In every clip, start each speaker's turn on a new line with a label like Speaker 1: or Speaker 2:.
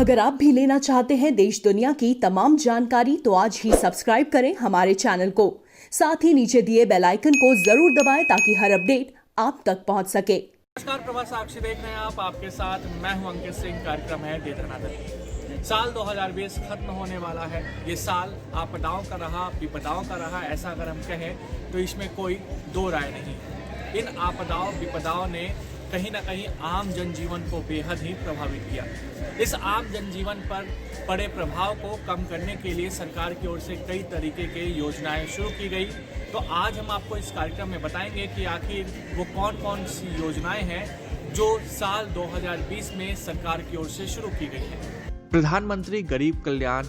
Speaker 1: अगर आप भी लेना चाहते हैं देश दुनिया की तमाम जानकारी तो आज ही सब्सक्राइब करें हमारे चैनल को। साथ ही नीचे दिए बेल आइकन को जरूर दबाएं ताकि हर अपडेट आप तक पहुंच सके।
Speaker 2: नमस्कार, प्रभात साक्षी देख रहे हैं आप। आपके साथ मैं हूं अंकित सिंह। कार्यक्रम है दे दनादन। साल 2020 खत्म होने वाला है। ये साल आपदाओं का रहा, विपदाओं का रहा, ऐसा अगर हम कहें तो इसमें कोई दो राय नहीं है। इन आपदाओं विपदाओं ने कहीं ना कहीं आम जनजीवन को बेहद ही प्रभावित किया। इस आम जनजीवन पर पड़े प्रभाव को कम करने के लिए सरकार की ओर से कई तरीके के योजनाएं शुरू की गई। तो आज हम आपको इस कार्यक्रम में बताएंगे कि आखिर वो कौन कौन सी योजनाएं हैं जो साल 2020 में सरकार की ओर से शुरू की गई हैं।
Speaker 3: प्रधानमंत्री गरीब कल्याण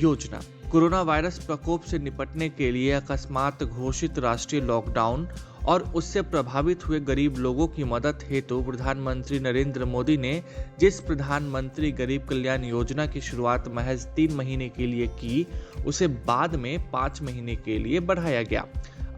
Speaker 3: योजना कोरोना वायरस प्रकोप से निपटने के लिए अकस्मात घोषित राष्ट्रीय लॉकडाउन और उससे प्रभावित हुए गरीब लोगों की मदद हेतु प्रधानमंत्री नरेंद्र मोदी ने जिस प्रधानमंत्री गरीब कल्याण योजना की शुरुआत महज 3 महीने के लिए की, उसे बाद में 5 महीने के लिए बढ़ाया गया।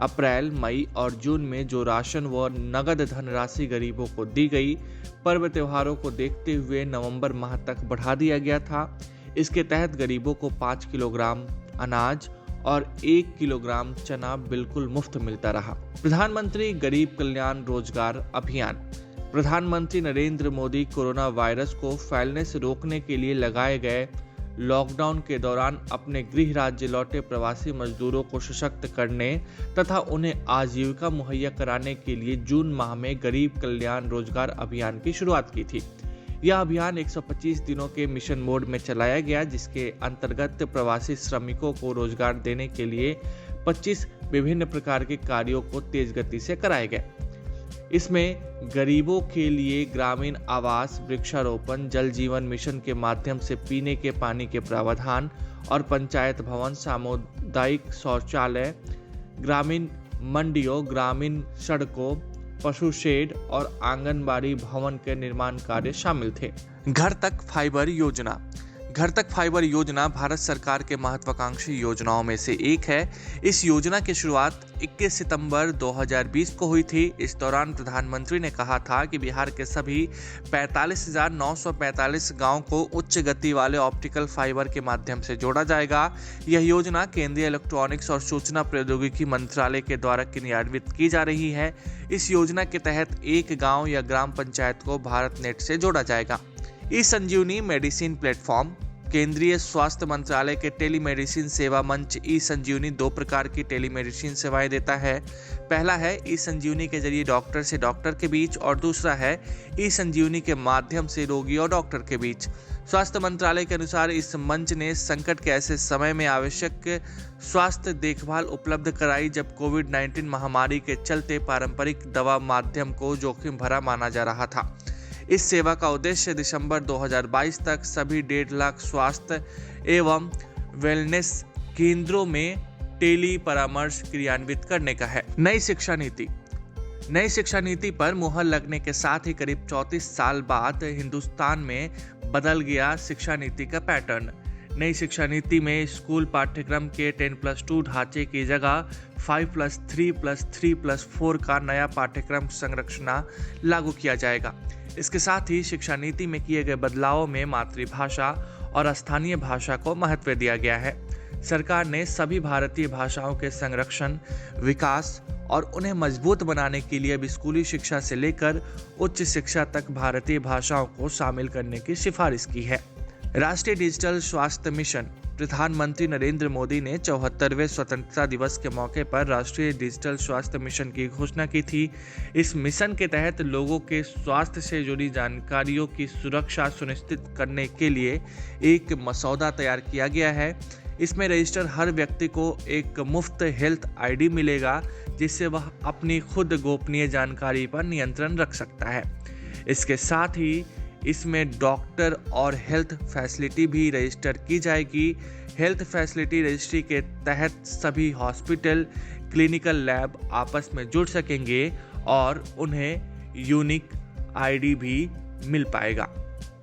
Speaker 3: अप्रैल, मई और जून में जो राशन व नगद धनराशि गरीबों को दी गई, पर्व त्योहारों को देखते हुए नवंबर माह तक बढ़ा दिया गया था। इसके तहत गरीबों को 5 किलोग्राम अनाज और 1 किलोग्राम चना बिल्कुल मुफ्त मिलता रहा। प्रधानमंत्री गरीब कल्याण रोजगार अभियान। प्रधानमंत्री नरेंद्र मोदी कोरोना वायरस को फैलने से रोकने के लिए लगाए गए लॉकडाउन के दौरान अपने गृह राज्य लौटे प्रवासी मजदूरों को सशक्त करने तथा उन्हें आजीविका मुहैया कराने के लिए जून माह में गरीब कल्याण रोजगार अभियान की शुरुआत की थी। यह अभियान 125 दिनों के मिशन मोड में चलाया गया, जिसके अंतर्गत प्रवासी श्रमिकों को रोजगार देने के लिए 25 विभिन्न प्रकार के कार्यों को तेज गति से कराए गए। इसमें गरीबों के लिए ग्रामीण आवास, वृक्षारोपण, जल जीवन मिशन के माध्यम से पीने के पानी के प्रावधान और पंचायत भवन, सामुदायिक शौचालय, ग्रामीण मंडियों, ग्रामीण सड़कों, पशु शेड और आंगनबाड़ी भवन के निर्माण कार्य शामिल थे। घर तक फाइबर योजना। घर तक फाइबर योजना भारत सरकार के महत्वाकांक्षी योजनाओं में से एक है। इस योजना की शुरुआत 21 सितंबर 2020 को हुई थी। इस दौरान प्रधानमंत्री ने कहा था कि बिहार के सभी 45,945 गांवों को उच्च गति वाले ऑप्टिकल फाइबर के माध्यम से जोड़ा जाएगा। यह योजना केंद्रीय इलेक्ट्रॉनिक्स और सूचना प्रौद्योगिकी मंत्रालय के द्वारा क्रियान्वित की जा रही है। इस योजना के तहत एक गाँव या ग्राम पंचायत को भारत नेट से जोड़ा जाएगा। ई संजीवनी मेडिसिन प्लेटफॉर्म। केंद्रीय स्वास्थ्य मंत्रालय के टेलीमेडिसिन सेवा मंच ई संजीवनी 2 प्रकार की टेलीमेडिसिन सेवाएं देता है। पहला है ई संजीवनी के जरिए डॉक्टर से डॉक्टर के बीच और दूसरा है ई संजीवनी के माध्यम से रोगी और डॉक्टर के बीच। स्वास्थ्य मंत्रालय के अनुसार इस मंच ने संकट के ऐसे समय में आवश्यक स्वास्थ्य देखभाल उपलब्ध कराई जब कोविड-19 महामारी के चलते पारंपरिक दवा माध्यम को जोखिम भरा माना जा रहा था। इस सेवा का उद्देश्य दिसंबर 2022 तक सभी 1.5 लाख स्वास्थ्य एवं वेलनेस केंद्रों में टेली परामर्श क्रियान्वित करने का है। नई शिक्षा नीति। नई शिक्षा नीति पर मुहर लगने के साथ ही करीब 34 साल बाद हिंदुस्तान में बदल गया शिक्षा नीति का पैटर्न। नई शिक्षा नीति में स्कूल पाठ्यक्रम के 10+2 ढांचे की जगह 5+3+3+4 का नया पाठ्यक्रम संरचना लागू किया जाएगा। इसके साथ ही शिक्षा नीति में किए गए बदलावों में मातृभाषा और स्थानीय भाषा को महत्व दिया गया है। सरकार ने सभी भारतीय भाषाओं के संरक्षण, विकास और उन्हें मजबूत बनाने के लिए अब स्कूली शिक्षा से लेकर उच्च शिक्षा तक भारतीय भाषाओं को शामिल करने की सिफारिश की है। राष्ट्रीय डिजिटल स्वास्थ्य मिशन। प्रधानमंत्री नरेंद्र मोदी ने 74वें स्वतंत्रता दिवस के मौके पर राष्ट्रीय डिजिटल स्वास्थ्य मिशन की घोषणा की थी। इस मिशन के तहत लोगों के स्वास्थ्य से जुड़ी जानकारियों की सुरक्षा सुनिश्चित करने के लिए एक मसौदा तैयार किया गया है। इसमें रजिस्टर हर व्यक्ति को एक मुफ्त हेल्थ आईडी मिलेगा, जिससे वह अपनी खुद गोपनीय जानकारी पर नियंत्रण रख सकता है। इसके साथ ही इसमें डॉक्टर और हेल्थ फैसिलिटी भी रजिस्टर की जाएगी। हेल्थ फैसिलिटी रजिस्ट्री के तहत सभी हॉस्पिटल, क्लिनिकल लैब आपस में जुड़ सकेंगे और उन्हें यूनिक आईडी भी मिल पाएगा।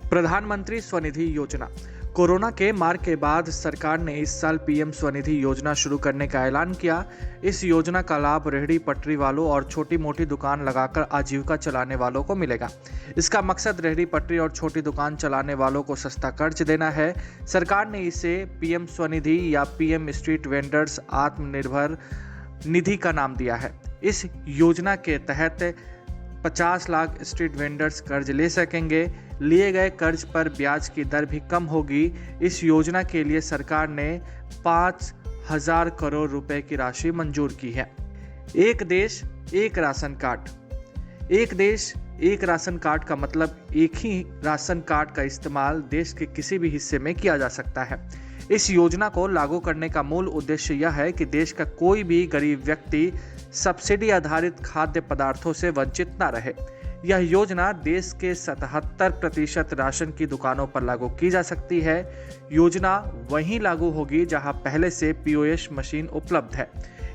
Speaker 3: प्रधानमंत्री स्वनिधि योजना। कोरोना के मार के बाद सरकार ने इस साल पीएम स्वनिधि योजना शुरू करने का ऐलान किया। इस योजना का लाभ रेहड़ी पटरी वालों और छोटी मोटी दुकान लगाकर आजीविका चलाने वालों को मिलेगा। इसका मकसद रेहड़ी पटरी और छोटी दुकान चलाने वालों को सस्ता कर्ज देना है। सरकार ने इसे पीएम स्वनिधि या PM street vendors Atmanirbhar Nidhi का नाम दिया है। इस योजना के तहत 50 लाख स्ट्रीट वेंडर्स कर्ज ले सकेंगे। लिए गए कर्ज पर ब्याज की दर भी कम होगी। इस योजना के लिए सरकार ने 5,000 करोड़ रुपए की राशि मंजूर की है। एक देश एक राशन कार्ड। एक देश एक राशन कार्ड का मतलब एक ही राशन कार्ड का इस्तेमाल देश के किसी भी हिस्से में किया जा सकता है। इस योजना को लागू करने का मूल उद्देश्य यह है कि देश का कोई भी गरीब व्यक्ति सब्सिडी आधारित खाद्य पदार्थों से वंचित न रहे। यह योजना देश के 77% राशन की दुकानों पर लागू की जा सकती है। योजना वहीं लागू होगी जहां पहले से पीओएस मशीन उपलब्ध है।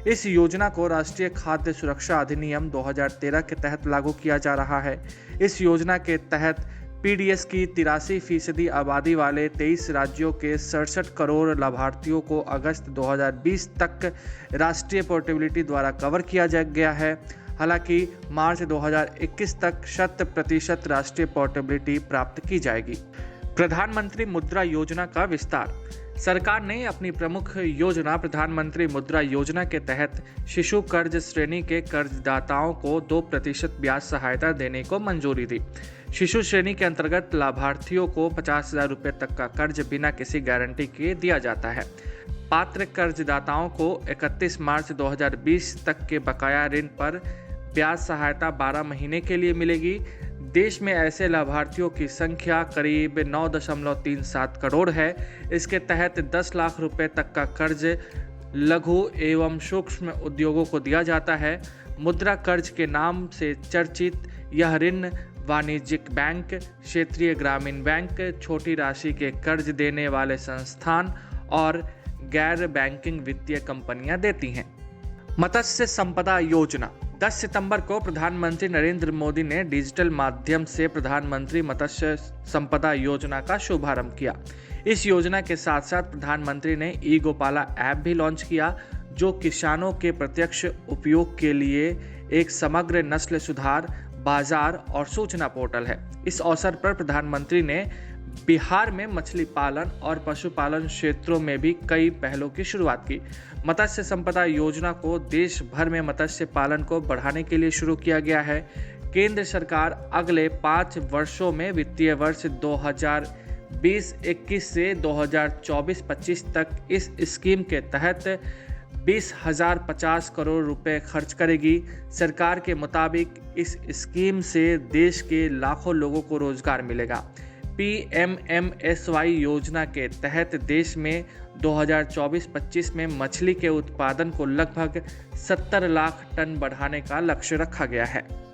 Speaker 3: इस योजना को राष्ट्रीय खाद्य सुरक्षा अधिनियम 2013 के तहत लागू किया जा रहा है। इस योजना के तहत पीडीएस की 83% आबादी वाले 23 राज्यों के 67 करोड़ लाभार्थियों को अगस्त 2020 तक राष्ट्रीय पोर्टेबिलिटी द्वारा कवर किया गया है। हालांकि मार्च 2021 तक 100% राष्ट्रीय पोर्टेबिलिटी प्राप्त की जाएगी। प्रधानमंत्री मुद्रा योजना का विस्तार। सरकार ने अपनी प्रमुख योजना प्रधानमंत्री मुद्रा योजना के तहत शिशु कर्ज श्रेणी के कर्जदाताओं को 2% ब्याज सहायता देने को मंजूरी दी। शिशु श्रेणी के अंतर्गत लाभार्थियों को 50,000 रुपये तक का कर्ज बिना किसी गारंटी के दिया जाता है। पात्र कर्जदाताओं को 31 मार्च 2020 तक के बकाया ऋण पर ब्याज सहायता 12 महीने के लिए मिलेगी। देश में ऐसे लाभार्थियों की संख्या करीब 9.37 करोड़ है। इसके तहत 10 लाख रुपए तक का कर्ज लघु एवं सूक्ष्म उद्योगों को दिया जाता है। मुद्रा कर्ज के नाम से चर्चित यह ऋण वाणिज्यिक बैंक, क्षेत्रीय ग्रामीण बैंक, छोटी राशि के कर्ज देने वाले संस्थान और गैर बैंकिंग वित्तीय कंपनियां देती हैं। मत्स्य संपदा योजना। 10 सितंबर को प्रधानमंत्री नरेंद्र मोदी ने डिजिटल माध्यम से प्रधानमंत्री मत्स्य संपदा योजना का शुभारंभ किया। इस योजना के साथ साथ प्रधानमंत्री ने ई गोपाला ऐप भी लॉन्च किया, जो किसानों के प्रत्यक्ष उपयोग के लिए एक समग्र नस्ल सुधार, बाजार और सूचना पोर्टल है। इस अवसर पर प्रधानमंत्री ने बिहार में मछली पालन और पशुपालन क्षेत्रों में भी कई पहलों की शुरुआत की। मत्स्य संपदा योजना को देश भर में मत्स्य पालन को बढ़ाने के लिए शुरू किया गया है। केंद्र सरकार अगले 5 वर्षों में वित्तीय वर्ष 2020-21 से 2024-25 तक इस स्कीम के तहत 20,050 करोड़ रुपए खर्च करेगी। सरकार के मुताबिक इस स्कीम से देश के लाखों लोगों को रोजगार मिलेगा। पीएमएमएसवाई योजना के तहत देश में 2024-25 में मछली के उत्पादन को लगभग 70 लाख टन बढ़ाने का लक्ष्य रखा गया है।